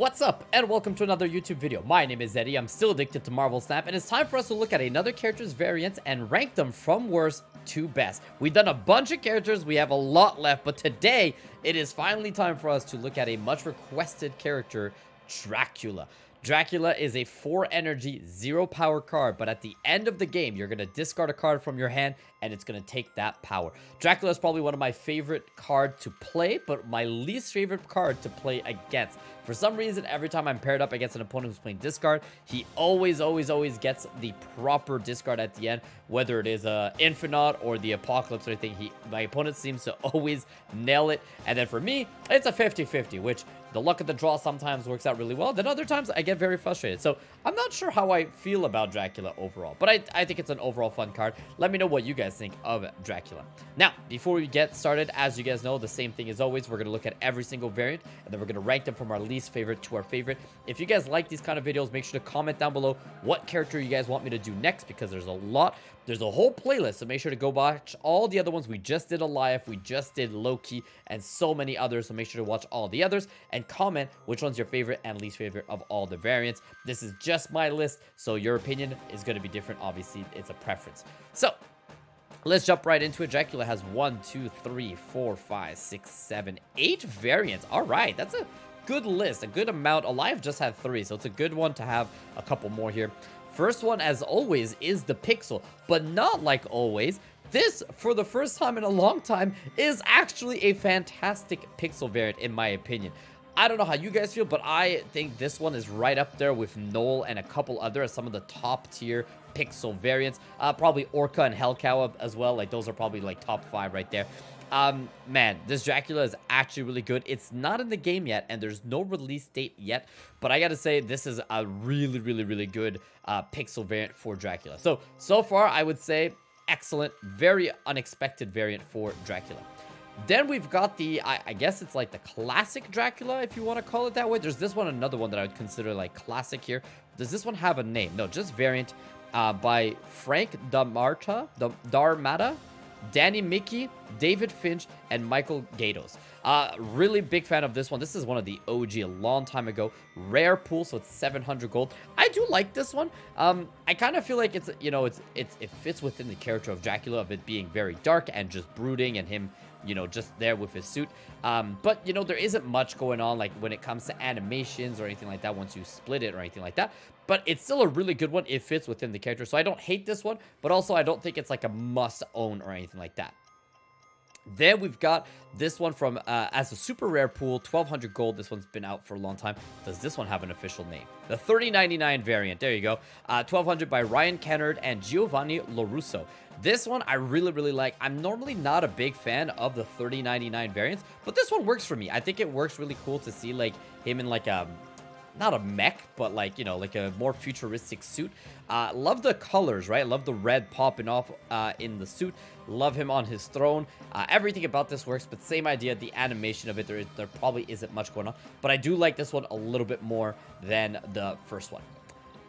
What's up, and welcome to another YouTube video. My name is Eddie, I'm still addicted to Marvel Snap, and it's time for us to look at another character's variants and rank them from worst to best. We've done a bunch of characters, we have a lot left, but today, it is finally time for us to look at a much requested character, Dracula. Dracula is a 4 energy, 0 power card, but at the end of the game, you're going to discard a card from your hand, and it's going to take that power. Dracula is probably one of my favorite cards to play, but my least favorite card to play against. For some reason, every time I'm paired up against an opponent who's playing discard, he always gets the proper discard at the end, whether it is Infinite or the Apocalypse or anything. My opponent seems to always nail it, and then for me, it's a 50-50, which the luck of the draw sometimes works out really well. Then other times I get very frustrated. So I'm not sure how I feel about Dracula overall, but I think it's an overall fun card. Let me know what you guys think of Dracula. Now, before we get started, as you guys know, the same thing as always, we're going to look at every single variant, and then we're going to rank them from our least favorite to our favorite. If you guys like these kind of videos, make sure to comment down below what character you guys want me to do next, because there's a lot. There's a whole playlist, so make sure to go watch all the other ones. We just did Alive, we just did Loki, and so many others, so make sure to watch all the others, and comment which one's your favorite and least favorite of all the variants. This is just my list, so your opinion is going to be different. Obviously, it's a preference. So, let's jump right into it. Dracula has 1, 2, 3, 4, 5, 6, 7, 8 variants. All right, that's a good list, a good amount. Alive just had 3, so it's a good one to have a couple more here. First one, as always, is the Pixel, but not like always. This, for the first time in a long time, is actually a fantastic Pixel variant, in my opinion. I don't know how you guys feel, but I think this one is right up there with Noel and a couple other as some of the top tier Pixel variants. Probably Orca and Hellcow as well. Like, those are probably like top 5 right there. Man, this Dracula is actually really good. It's not in the game yet, and there's no release date yet, but I gotta say, this is a really good Pixel variant for Dracula. So far, I would say excellent, very unexpected variant for Dracula. Then we've got the, I guess it's like the classic Dracula, if you want to call it that way. There's this one, another one that I would consider like classic here. Does this one have a name? No, just variant by Frank Darmata, Danny Mickey, David Finch, and Michael Gatos. Really big fan of this one. This is one of the OG a long time ago. Rare pool, so it's 700 gold. I do like this one. I kind of feel like it's, you know, it fits within the character of Dracula, of it being very dark and just brooding, and him, you know, just there with his suit. But, you know, there isn't much going on, like, when it comes to animations or anything like that once you split it or anything like that. But it's still a really good one. It fits within the character. So I don't hate this one, but also I don't think it's like a must-own or anything like that. Then we've got this one from, as a super rare pool, 1200 gold. This one's been out for a long time. Does this one have an official name? The 3099 variant. There you go. 1200 by Ryan Kennard and Giovanni Lorusso. This one I really like. I'm normally not a big fan of the 3099 variants, but this one works for me. I think it works really cool to see like him in like a, not a mech, but like, you know, like a more futuristic suit. Love the colors, right? Love the red popping off in the suit. Love him on his throne. Everything about this works, but same idea, the animation of it, there probably isn't much going on. But I do like this one a little bit more than the first one.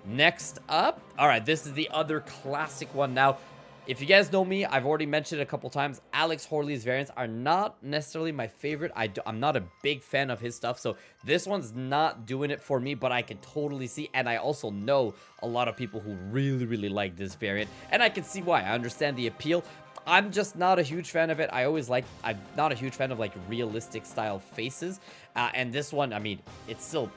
Next up, all right, this is the other classic one now. If you guys know me, I've already mentioned it a couple times. Alex Horley's variants are not necessarily my favorite. I'm not a big fan of his stuff, so this one's not doing it for me, but I can totally see, and I also know a lot of people who really like this variant, and I can see why. I understand the appeal. I'm just not a huge fan of it. I'm not a huge fan of like realistic style faces. And this one, I mean, he's still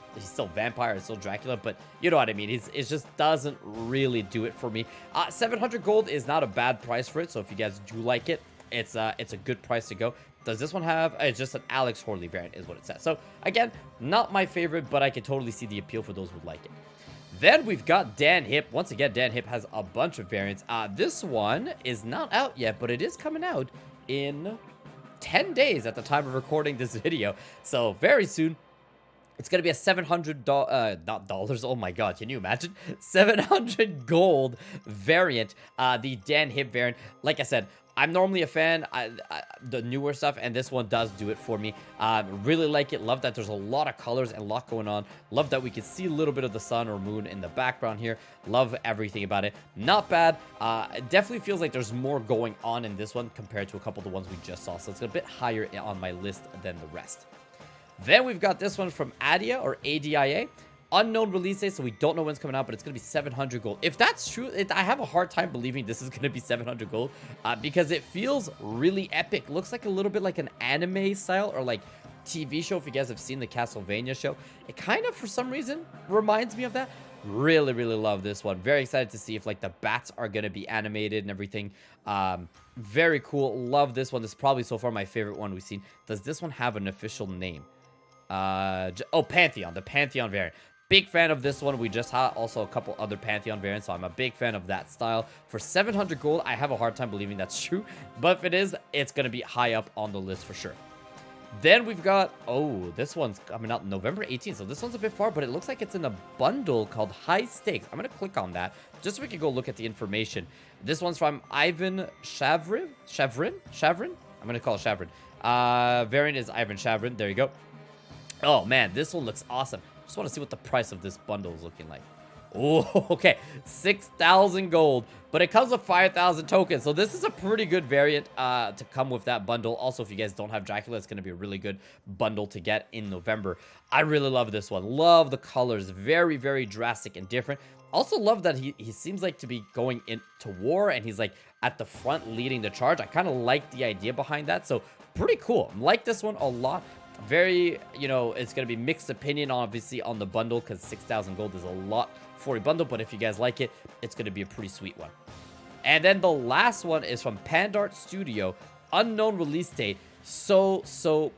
vampire, it's still Dracula, but you know what I mean. It just doesn't really do it for me. 700 gold is not a bad price for it. So if you guys do like it, it's a good price to go. Does this one have, it's just an Alex Horley variant is what it says. So again, not my favorite, but I can totally see the appeal for those who like it. Then we've got Dan Hip. Once again, Dan Hip has a bunch of variants. This one is not out yet, but it is coming out in 10 days at the time of recording this video. So very soon. It's going to be a $700, not dollars, oh my god, can you imagine? 700 gold variant, the Dan Hip variant. Like I said, I'm normally a fan, the newer stuff, and this one does do it for me. Really like it, love that there's a lot of colors and a lot going on. Love that we can see a little bit of the sun or moon in the background here. Love everything about it. Not bad. It definitely feels like there's more going on in this one compared to a couple of the ones we just saw, so it's a bit higher on my list than the rest. Then we've got this one from Adia or ADIA. Unknown release date, so we don't know when it's coming out, but it's going to be 700 gold. If that's true, I have a hard time believing this is going to be 700 gold because it feels really epic. Looks like a little bit like an anime style or like TV show. If you guys have seen the Castlevania show, it kind of, for some reason, reminds me of that. Really, really love this one. Very excited to see if like the bats are going to be animated and everything. Very cool. Love this one. This is probably so far my favorite one we've seen. Does this one have an official name? Pantheon, the Pantheon variant. Big fan of this one. We just had also a couple other Pantheon variants, so I'm a big fan of that style. For 700 gold, I have a hard time believing that's true, but if it is, it's going to be high up on the list for sure. Then we've got, oh, this one's coming out November 18th, so this one's a bit far, but it looks like it's in a bundle called High Stakes. I'm going to click on that, just so we can go look at the information. This one's from Ivan Shavrin? I'm going to call it Shavrin. Variant is Ivan Shavrin. There you go. Oh, man, this one looks awesome. Just want to see what the price of this bundle is looking like. Oh, okay. 6,000 gold. But it comes with 5,000 tokens. So this is a pretty good variant to come with that bundle. Also, if you guys don't have Dracula, it's going to be a really good bundle to get in November. I really love this one. Love the colors. Very, very drastic and different. Also love that he seems like to be going into war. And he's like at the front leading the charge. I kind of like the idea behind that. So pretty cool. Like this one a lot. Very, you know, it's going to be mixed opinion, obviously, on the bundle because 6,000 gold is a lot for a bundle. But if you guys like it, it's going to be a pretty sweet one. And then the last one is from Pandart Studio. Unknown release date. So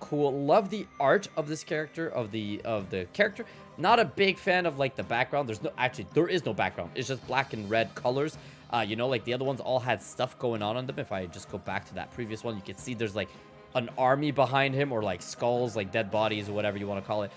cool. Love the art of this character, of the character. Not a big fan of, like, the background. There is no background. It's just black and red colors. You know, like, the other ones all had stuff going on them. If I just go back to that previous one, you can see there's, like, an army behind him, or like skulls, like dead bodies, or whatever you want to call it.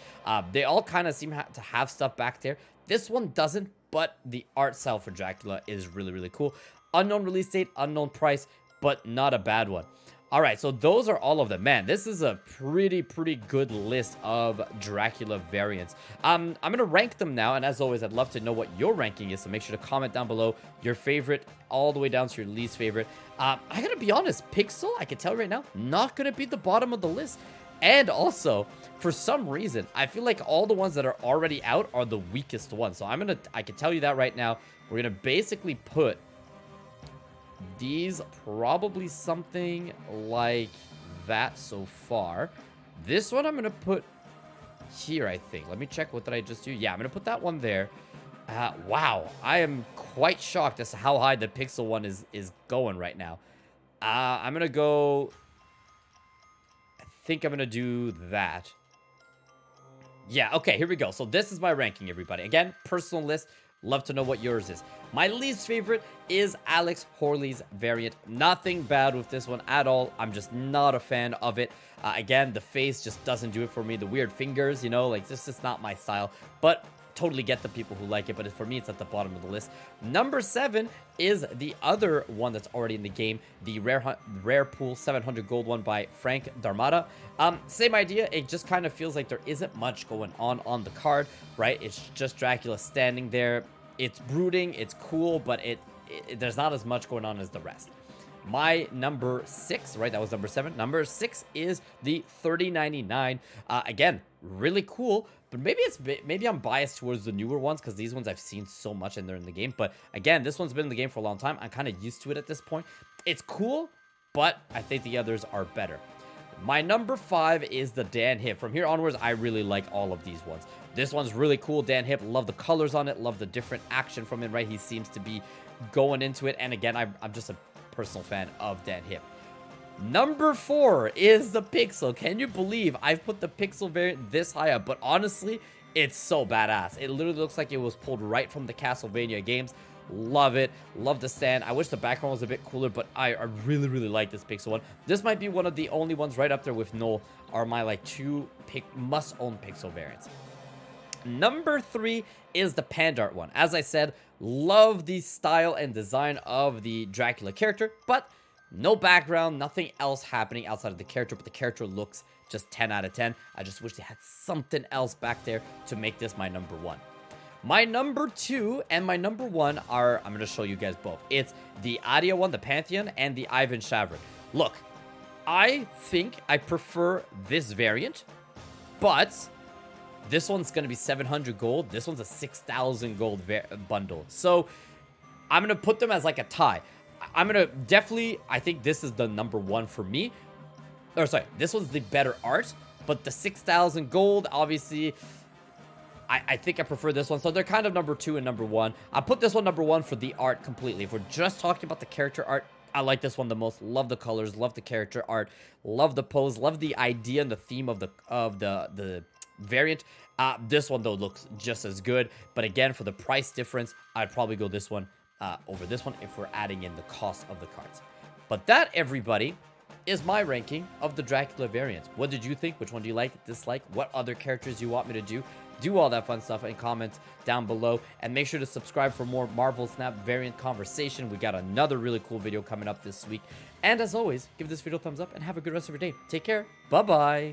They all kind of seem to have stuff back there. This one doesn't, but the art style for Dracula is really, really cool. Unknown release date, unknown price, but not a bad one. All right, so those are all of them. Man, this is a pretty good list of Dracula variants. I'm going to rank them now, and as always, I'd love to know what your ranking is, so make sure to comment down below your favorite all the way down to your least favorite. I got to be honest, Pixel, I can tell right now, not going to be the bottom of the list. And also, for some reason, I feel like all the ones that are already out are the weakest ones. So I can tell you that right now. We're going to basically put these probably something like that so far. This one I'm going to put here, I think. Let me check. What did I just do? Yeah, I'm going to put that one there. Wow. I am quite shocked as to how high the Pixel one is going right now. I'm going to go... I think I'm going to do that. Yeah, okay, here we go. So this is my ranking, everybody. Again, personal list. Love to know what yours is. My least favorite is Alex Horley's variant. Nothing bad with this one at all. I'm just not a fan of it. Again, the face just doesn't do it for me. The weird fingers, you know, like this is not my style. But totally get the people who like it. But for me, it's at the bottom of the list. Number 7 is the other one that's already in the game. The Rare Pool 700 Gold one by Frank Darmada. Same idea. It just kind of feels like there isn't much going on the card, right? It's just Dracula standing there. It's brooding, it's cool, but there's not as much going on as the rest. My number 6, right? That was number 7. Number 6 is the 3099. Again, really cool, but maybe I'm biased towards the newer ones because these ones I've seen so much and they're in the game. But again, this one's been in the game for a long time. I'm kind of used to it at this point. It's cool, but I think the others are better. My number 5 is the Dan Hip. From here onwards, I really like all of these ones. This one's really cool, Dan Hip. Love the colors on it. Love the different action from it, right? He seems to be going into it. And again, I'm just a personal fan of Dan Hip. Number 4 is the Pixel. Can you believe I've put the Pixel variant this high up? But honestly, it's so badass. It literally looks like it was pulled right from the Castlevania games. Love it. Love the stand. I wish the background was a bit cooler, but I really like this Pixel one. This might be one of the only ones right up there with Noel are my like 2 must-own Pixel variants. Number 3 is the Pandart one. As I said, love the style and design of the Dracula character, but no background, nothing else happening outside of the character, but the character looks just 10 out of 10. I just wish they had something else back there to make this my number 1. My number 2 and my number 1 are, I'm going to show you guys both. It's the Adia one, the Pantheon, and the Ivan Shavrin. Look, I think I prefer this variant But this one's going to be 700 gold. This one's a 6,000 gold bundle. So I'm going to put them as like a tie. I'm going to definitely, I think this is the number one for me. Or sorry, this one's the better art. But the 6,000 gold, obviously, I think I prefer this one. So they're kind of number 2 and number 1. I put this one number 1 for the art completely. If we're just talking about the character art, I like this one the most. Love the colors, love the character art, love the pose, love the idea and the theme of the variant. This one though looks just as good. But again, for the price difference, I'd probably go this one over this one if we're adding in the cost of the cards. But that, everybody, is my ranking of the Dracula variants. What did you think? Which one do you like, dislike? What other characters you want me to do? Do all that fun stuff in comments down below. And make sure to subscribe for more Marvel Snap variant conversation. We got another really cool video coming up this week. And as always, give this video a thumbs up and have a good rest of your day. Take care. Bye-bye.